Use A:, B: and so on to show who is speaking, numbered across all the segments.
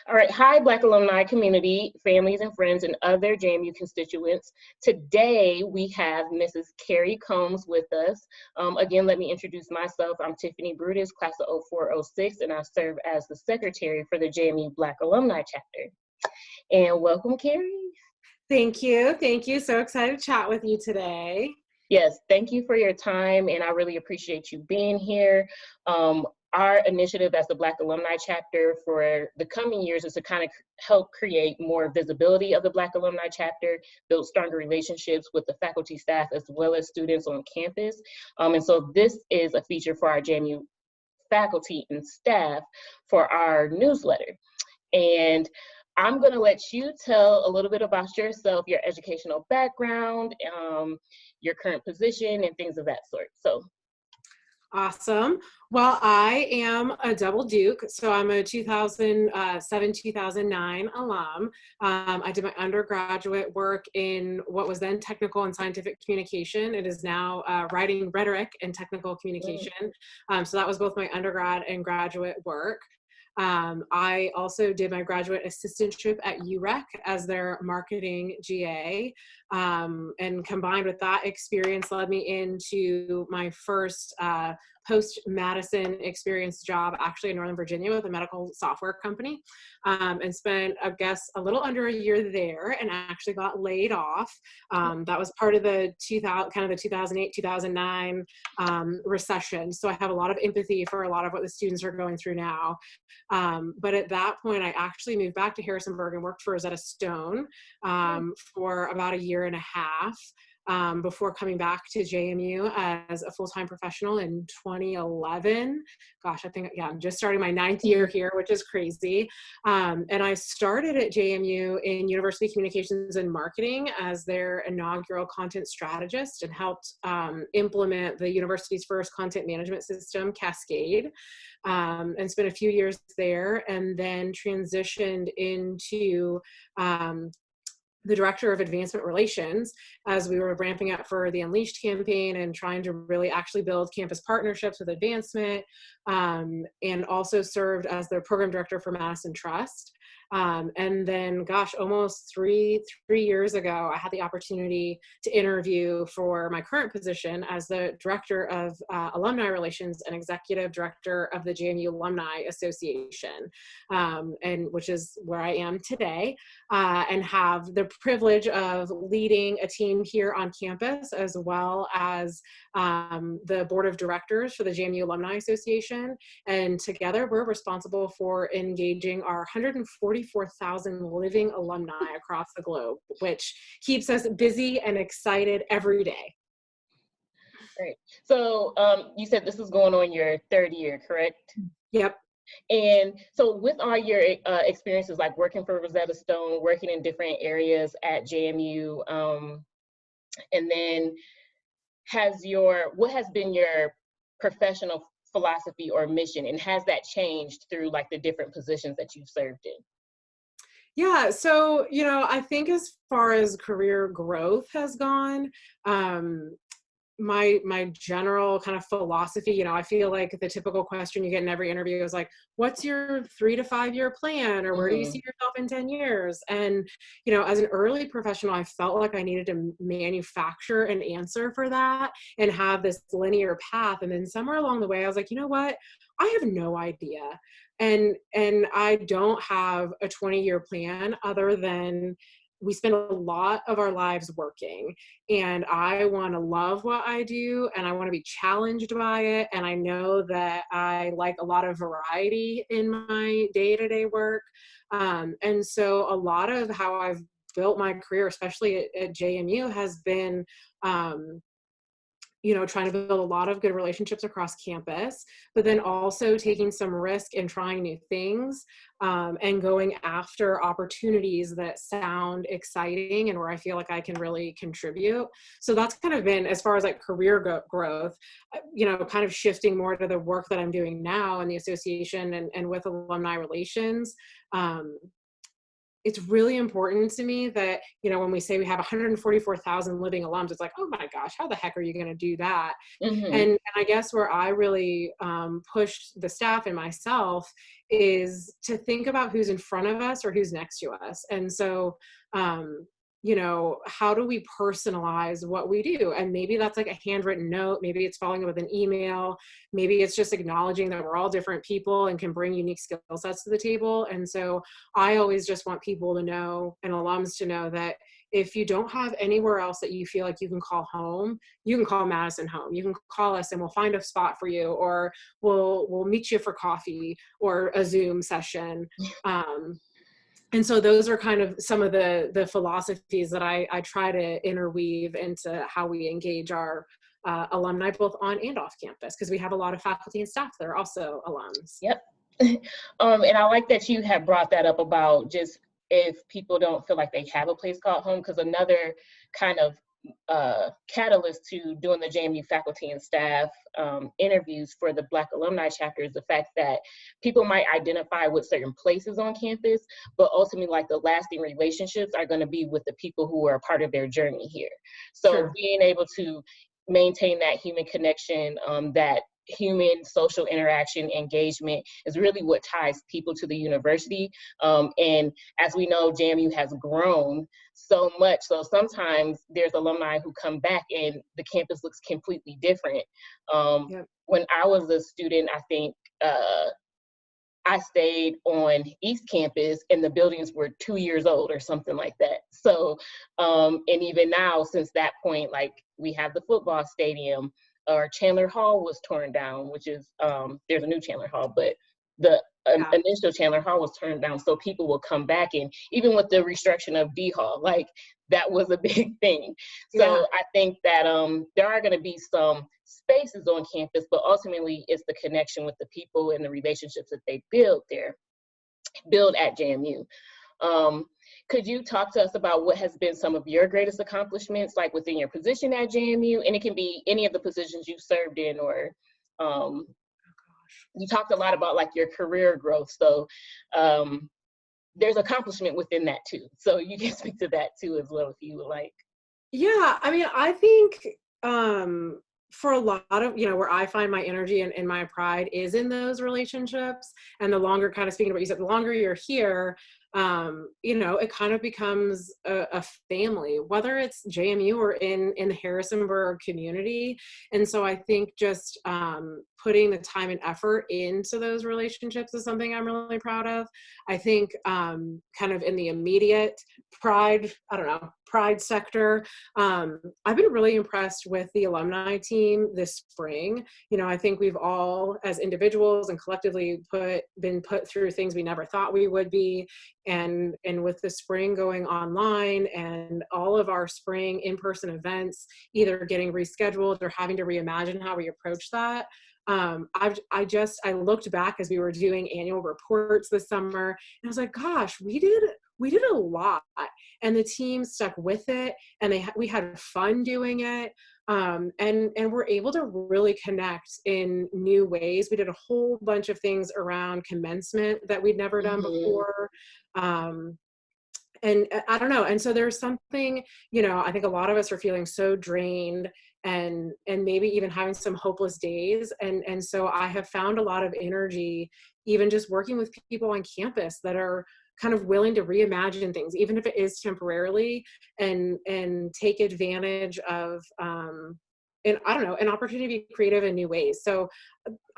A: All right. Hi, Black alumni community, families and friends, and other JMU constituents. Today, we have Mrs. Carrie Combs with us. Again, let me introduce myself. I'm Tiffany Brutus, class of 0406, and I serve as the secretary for the JMU Black Alumni Chapter. And welcome, Carrie.
B: Thank you. Thank you. So excited to chat with you today.
A: Yes, thank you for your time, and I really appreciate you being here. Our initiative as the Black Alumni Chapter for the coming years is to kind of help create more visibility of the Black Alumni Chapter, build stronger relationships with the faculty, staff, as well as students on campus. And so this is a feature for our JMU faculty and staff for our newsletter. And I'm going to let you tell a little bit about yourself, your educational background, your current position, and things of that sort. So.
B: Awesome. Well, I am a double Duke, so I'm a 2007-2009 alum. I did my undergraduate work in what was then technical and scientific communication. It is now writing rhetoric and technical communication. So that was both my undergrad and graduate work. I also did my graduate assistantship at UREC as their marketing GA, and combined with that experience led me into my first post-Madison experience job actually in Northern Virginia with a medical software company, and spent, I guess, a little under a year there and actually got laid off. That was part of the 2008-2009 recession. So I have a lot of empathy for a lot of what the students are going through now. But at that point, I actually moved back to Harrisonburg and worked for Rosetta Stone for about a year and a half. Before coming back to JMU as a full-time professional in 2011. Gosh, I think, yeah, I'm just starting my 9th year here, which is crazy. And I started at JMU in University Communications and Marketing as their inaugural content strategist and helped implement the university's first content management system, Cascade, and spent a few years there, and then transitioned into the director of advancement relations as we were ramping up for the Unleashed campaign and trying to really actually build campus partnerships with advancement, and also served as the program director for Madison Trust. And then, gosh, almost three years ago, I had the opportunity to interview for my current position as the director of alumni relations and executive director of the JMU Alumni Association, and which is where I am today, and have the privilege of leading a team here on campus, as well as the board of directors for the JMU Alumni Association. And together we're responsible for engaging our 144,000 living alumni across the globe, which keeps us busy and excited every day.
A: Great. So you said this is going on your 3rd year, correct?
B: Yep.
A: And so with all your experiences, like working for Rosetta Stone, working in different areas at JMU, and then what has been your professional philosophy or mission, and has that changed through like the different positions that you've served in?
B: Yeah, so, I think as far as career growth has gone, my general kind of philosophy, I feel like the typical question you get in every interview is like, what's your 3 to 5 year plan, or where do you see yourself in 10 years? And, as an early professional, I felt like I needed to manufacture an answer for that and have this linear path. And then somewhere along the way, I was like, you know what? I have no idea. And I don't have a 20-year plan other than we spend a lot of our lives working, and I want to love what I do, and I want to be challenged by it. And I know that I like a lot of variety in my day-to-day work. And so a lot of how I've built my career, especially at JMU, has been, trying to build a lot of good relationships across campus, but then also taking some risk and trying new things, and going after opportunities that sound exciting and where I feel like I can really contribute. So that's kind of been, as far as like career growth, kind of shifting more to the work that I'm doing now in the association and with alumni relations. it's really important to me that, you know, when we say we have 144,000 living alums, it's like, oh my gosh, how the heck are you going to do that?
A: Mm-hmm.
B: And I guess where I really push the staff and myself is to think about who's in front of us or who's next to us. And so, you know, how do we personalize what we do? And maybe that's like a handwritten note. Maybe it's following up with an email. Maybe it's just acknowledging that we're all different people and can bring unique skill sets to the table. And so I always just want people to know, and alums to know, that if you don't have anywhere else that you feel like you can call home, you can call Madison home. You can call us and we'll find a spot for you, or we'll meet you for coffee or a Zoom session. And so those are kind of some of the philosophies that I try to interweave into how we engage our alumni both on and off campus, because we have a lot of faculty and staff that are also alums.
A: Yep. And I like that you have brought that up about just if people don't feel like they have a place called home, because another kind of catalyst to doing the JMU faculty and staff interviews for the Black Alumni Chapter is the fact that people might identify with certain places on campus, but ultimately, like, the lasting relationships are going to be with the people who are a part of their journey here. So
B: Sure.
A: being able to maintain that human connection, that human social interaction engagement is really what ties people to the university. And as we know, JMU has grown so much. So sometimes there's alumni who come back and the campus looks completely different.
B: Yep.
A: When I was a student, I think I stayed on East Campus and the buildings were 2 years old or something like that. So, and even now, since that point, like, we have the football stadium, or Chandler Hall was torn down, which is, there's a new Chandler Hall, but the initial Chandler Hall was torn down. So people will come back, and even with the restructuring of D Hall, like, that was a big thing. So I think that there are going to be some spaces on campus, but ultimately it's the connection with the people and the relationships that they build at JMU. Could you talk to us about what has been some of your greatest accomplishments, like within your position at JMU? And it can be any of the positions you served in, or you talked a lot about, like, your career growth. So there's accomplishment within that too. So you can speak to that too as well if you would like.
B: Yeah, I mean, I think for a lot of, you know, where I find my energy and my pride is in those relationships. And the longer, kind of speaking about what you said, the longer you're here, you know, it kind of becomes a family, whether it's JMU or in the Harrisonburg community. And so I think just putting the time and effort into those relationships is something I'm really proud of. I think kind of in the immediate pride sector, I've been really impressed with the alumni team this spring. You know, I think we've all, as individuals and collectively, been put through things we never thought we would be. And with the spring going online and all of our spring in-person events either getting rescheduled or having to reimagine how we approach that, I looked back as we were doing annual reports this summer, and I was like, gosh, we did a lot, and the team stuck with it, and we had fun doing it, and we're able to really connect in new ways. We did a whole bunch of things around commencement that we'd never done before. And I don't know. And so there's something, you know, I think a lot of us are feeling so drained and maybe even having some hopeless days. And so I have found a lot of energy, even just working with people on campus that are kind of willing to reimagine things, even if it is temporarily, and take advantage of, and I don't know, an opportunity to be creative in new ways. So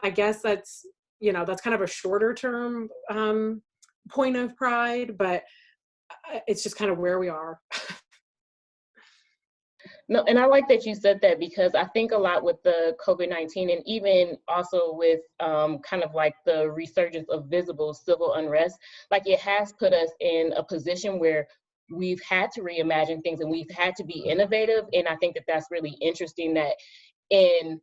B: I guess that's, you know, that's kind of a shorter term point of pride, but it's just kind of where we are.
A: No, and I like that you said that, because I think a lot with the COVID-19, and even also with kind of like the resurgence of visible civil unrest, like, it has put us in a position where we've had to reimagine things and we've had to be innovative. And I think that that's really interesting, that in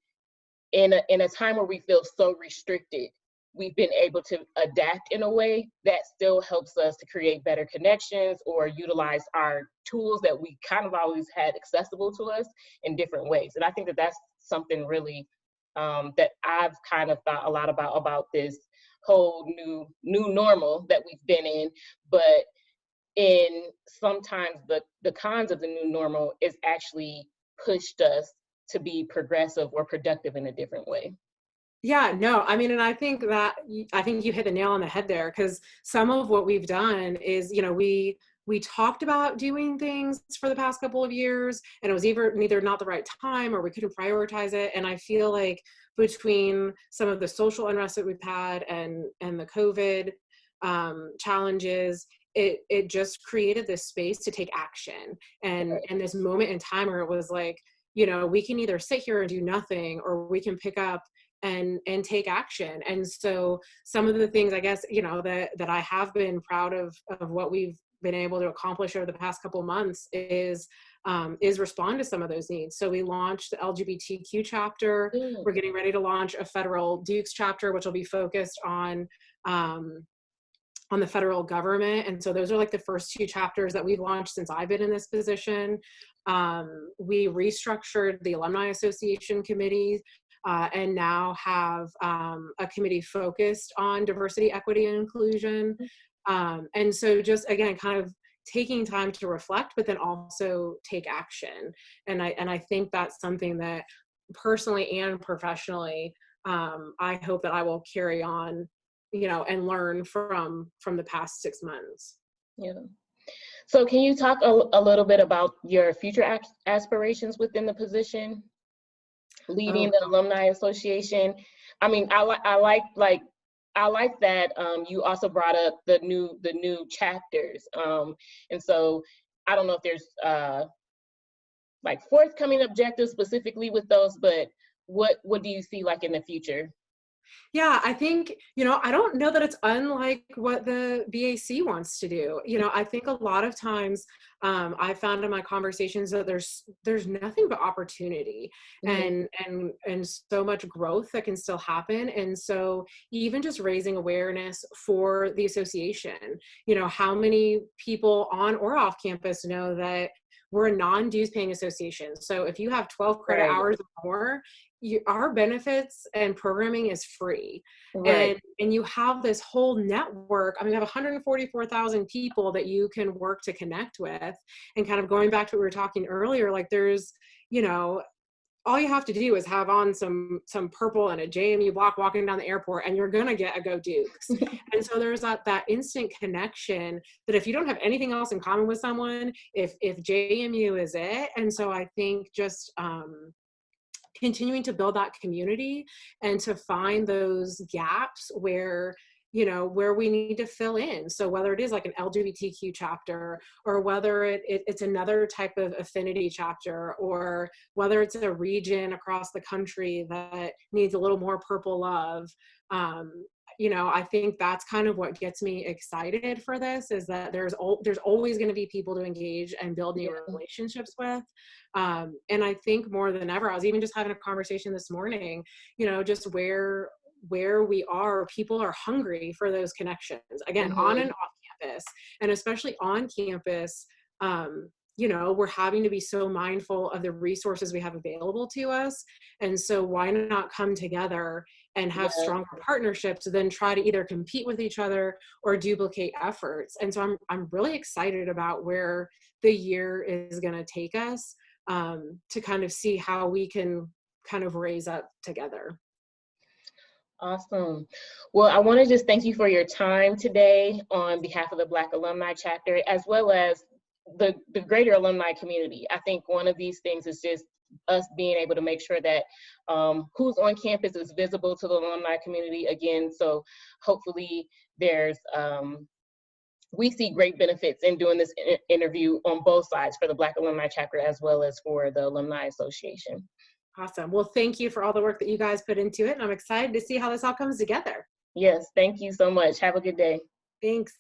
A: a time where we feel so restricted, we've been able to adapt in a way that still helps us to create better connections or utilize our tools that we kind of always had accessible to us in different ways. And I think that that's something really that I've kind of thought a lot about this whole new normal that we've been in. But And sometimes the cons of the new normal is actually pushed us to be progressive or productive in a different way.
B: Yeah, no, I mean, and I think that I think you hit the nail on the head there, because some of what we've done is, we talked about doing things for the past couple of years, and it was either not the right time or we couldn't prioritize it. And I feel like between some of the social unrest that we've had and the COVID challenges, it just created this space to take action, and this moment in time where it was like, we can either sit here and do nothing, or we can pick up and take action. And so some of the things, I guess, that I have been proud of what we've been able to accomplish over the past couple of months is respond to some of those needs. So we launched the LGBTQ chapter.
A: Mm.
B: We're getting ready to launch a federal Dukes chapter, which will be focused on the federal government. And so those are like the first two chapters that we've launched since I've been in this position. We restructured the Alumni Association committee, and now have a committee focused on diversity, equity, and inclusion. And so just, again, kind of taking time to reflect, but then also take action. And I think that's something that personally and professionally, I hope that I will carry on, and learn from the past 6 months.
A: Yeah. So can you talk a little bit about your future aspirations within the position, leading the Alumni Association? I mean, I like that you also brought up the new chapters, and so I don't know if there's like forthcoming objectives specifically with those, but what do you see like in the future?
B: Yeah, I think, I don't know that it's unlike what the BAC wants to do. I think a lot of times I found in my conversations that there's nothing but opportunity,
A: Mm-hmm.
B: and so much growth that can still happen. And so even just raising awareness for the association, how many people on or off campus know that we're a non-dues paying association. So if you have 12 credit
A: Right.
B: hours or more, our benefits and programming is free.
A: Right.
B: And you have this whole network. I mean, you have 144,000 people that you can work to connect with. And kind of going back to what we were talking earlier, like there's, all you have to do is have on some purple and a JMU block walking down the airport, and you're gonna get a Go Dukes. And so there's that instant connection that if you don't have anything else in common with someone, if JMU is it. And so I think just continuing to build that community and to find those gaps where we need to fill in. So whether it is like an LGBTQ chapter, or whether it's another type of affinity chapter, or whether it's a region across the country that needs a little more purple love, I think that's kind of what gets me excited for this, is that there's always going to be people to engage and build new relationships with. And I think more than ever, I was even just having a conversation this morning, just where we are, people are hungry for those connections, again,
A: Mm-hmm.
B: on and off campus. And especially on campus, we're having to be so mindful of the resources we have available to us. And so why not come together and have stronger partnerships than try to either compete with each other or duplicate efforts? And so I'm really excited about where the year is going to take us, to kind of see how we can kind of raise up together.
A: Awesome. Well, I want to just thank you for your time today on behalf of the Black Alumni Chapter, as well as the greater alumni community. I think one of these things is just us being able to make sure that who's on campus is visible to the alumni community again. So hopefully we see great benefits in doing this interview on both sides, for the Black Alumni Chapter as well as for the Alumni Association.
B: Awesome. Well, thank you for all the work that you guys put into it. And I'm excited to see how this all comes together.
A: Yes, thank you so much. Have a good day.
B: Thanks.